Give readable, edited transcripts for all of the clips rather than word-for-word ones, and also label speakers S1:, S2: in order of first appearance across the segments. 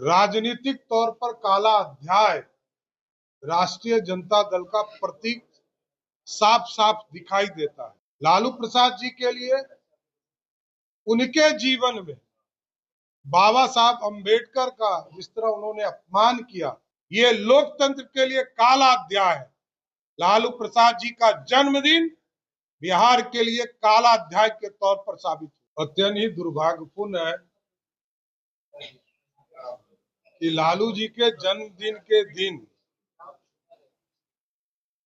S1: राजनीतिक तौर पर काला अध्याय राष्ट्रीय जनता दल का प्रतीक साफ साफ दिखाई देता है। लालू प्रसाद जी के लिए उनके जीवन में बाबा साहब अंबेडकर का जिस तरह उन्होंने अपमान किया, ये लोकतंत्र के लिए काला अध्याय है। लालू प्रसाद जी का जन्मदिन बिहार के लिए काला अध्याय के तौर पर साबित हुआ। अत्यंत ही दुर्भाग्यपूर्ण है कि लालू जी के जन्मदिन के दिन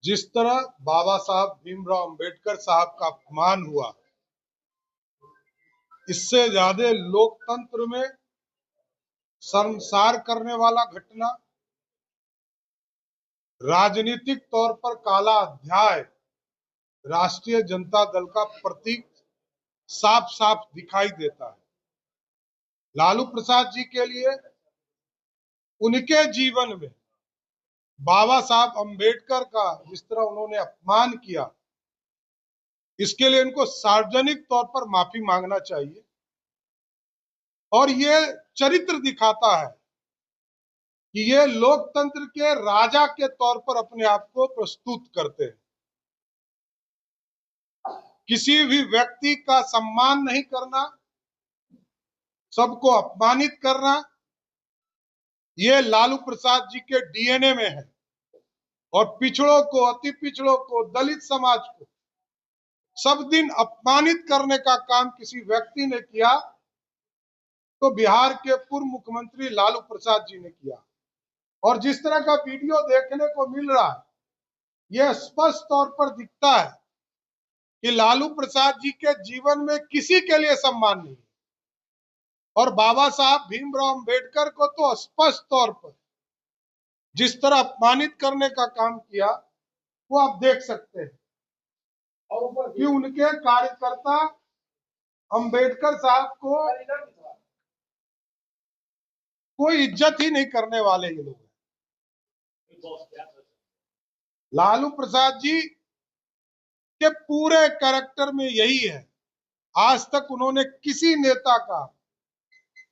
S1: जिस तरह बाबा साहब भीमराव अंबेडकर साहब का अपमान हुआ, इससे ज्यादा लोकतंत्र में शर्मसार करने वाला घटना, राजनीतिक तौर पर काला अध्याय राष्ट्रीय जनता दल का प्रतीक साफ साफ दिखाई देता है। लालू प्रसाद जी के लिए उनके जीवन में बाबा साहब अंबेडकर का जिस तरह उन्होंने अपमान किया, इसके लिए इनको सार्वजनिक तौर पर माफी मांगना चाहिए। और ये चरित्र दिखाता है कि ये लोकतंत्र के राजा के तौर पर अपने आप को प्रस्तुत करते हैं। किसी भी व्यक्ति का सम्मान नहीं करना, सबको अपमानित करना, ये लालू प्रसाद जी के डीएनए में है। और पिछड़ों को, अति पिछड़ों को, दलित समाज को सब दिन अपमानित करने का काम किसी व्यक्ति ने किया तो बिहार के पूर्व मुख्यमंत्री लालू प्रसाद जी ने किया। और जिस तरह का वीडियो देखने को मिल रहा है, यह स्पष्ट तौर पर दिखता है कि लालू प्रसाद जी के जीवन में किसी के लिए सम्मान नहीं है। और बाबा साहब भीमराव अंबेडकर को तो स्पष्ट तौर पर जिस तरह अपमानित करने का काम किया, वो आप देख सकते हैं। और कि उनके कार्यकर्ता अंबेडकर साहब को कोई इज्जत ही नहीं करने वाले ये लोग हैं। लालू प्रसाद जी के पूरे कैरेक्टर में यही है। आज तक उन्होंने किसी नेता का,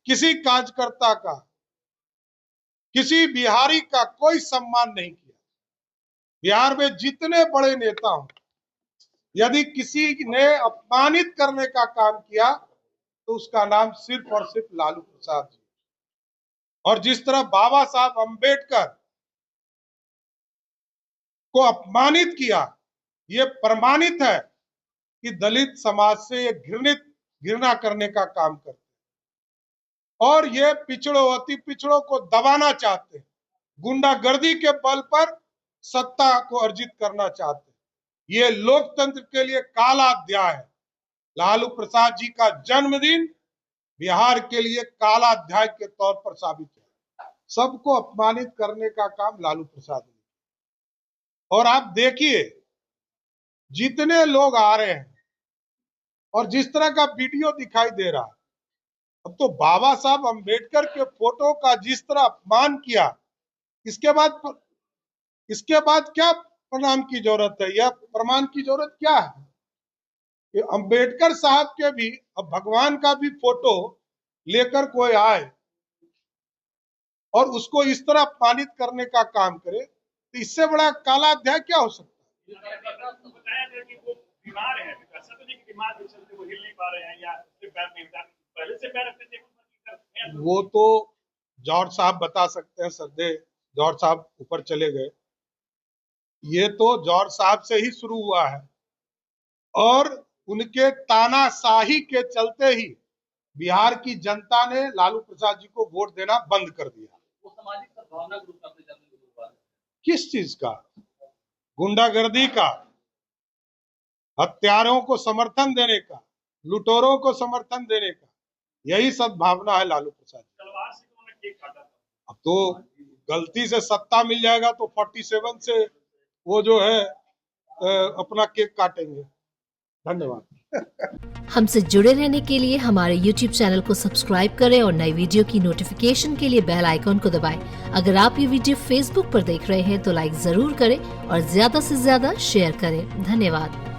S1: किसी कार्यकर्ता का, किसी बिहारी का कोई सम्मान नहीं किया। बिहार में जितने बड़े नेता हों, यदि किसी ने अपमानित करने का काम किया तो उसका नाम सिर्फ और सिर्फ लालू प्रसाद जी। और जिस तरह बाबा साहब अंबेडकर को अपमानित किया, ये प्रमाणित है कि दलित समाज से ये घृणा करने का काम करते हैं। और ये पिछड़ों, अति पिछड़ों को दबाना चाहते हैं, गुंडागर्दी के बल पर सत्ता को अर्जित करना चाहते हैं। ये लोकतंत्र के लिए काला अध्याय है। लालू प्रसाद जी का जन्मदिन बिहार के लिए काला अध्याय के तौर पर साबित है। सबको अपमानित करने का काम लालू प्रसाद ने। और आप देखिए जितने लोग आ रहे हैं और जिस तरह का वीडियो दिखाई दे रहा है, अब तो बाबा साहब अंबेडकर के फोटो का जिस तरह अपमान किया, इसके बाद क्या प्रणाम की जरूरत है, या प्रमाण की जरूरत क्या है? कि अंबेडकर साहब के भी, अब भगवान का भी फोटो लेकर कोई आए और उसको इस तरह अपमानित करने का काम करे, तो इससे बड़ा काला अध्याय क्या हो सकता है? वो तो जॉर्ज साहब बता सकते हैं। श्रद्धेय जॉर्ज साहब ऊपर चले गए। ये तो जॉर्ज साहब से ही शुरू हुआ है और उनके तानाशाही के चलते ही बिहार की जनता ने लालू प्रसाद जी को वोट देना बंद कर दिया। वो सामाजिक सद्भावना के रूप में किस चीज का? गुंडागर्दी का, हत्यारों को समर्थन देने का, लुटेरों को समर्थन देने का, यही सद्भावना है लालू प्रसाद जी। अब तो गलती से सत्ता मिल जाएगा तो 47 से वो जो है अपना केक काटेंगे। धन्यवाद।
S2: हमसे जुड़े रहने के लिए हमारे YouTube चैनल को सब्सक्राइब करें और नई वीडियो की नोटिफिकेशन के लिए बेल आइकॉन को दबाएं। अगर आप ये वीडियो Facebook पर देख रहे हैं तो लाइक जरूर करें और ज्यादा से ज्यादा शेयर करें। धन्यवाद।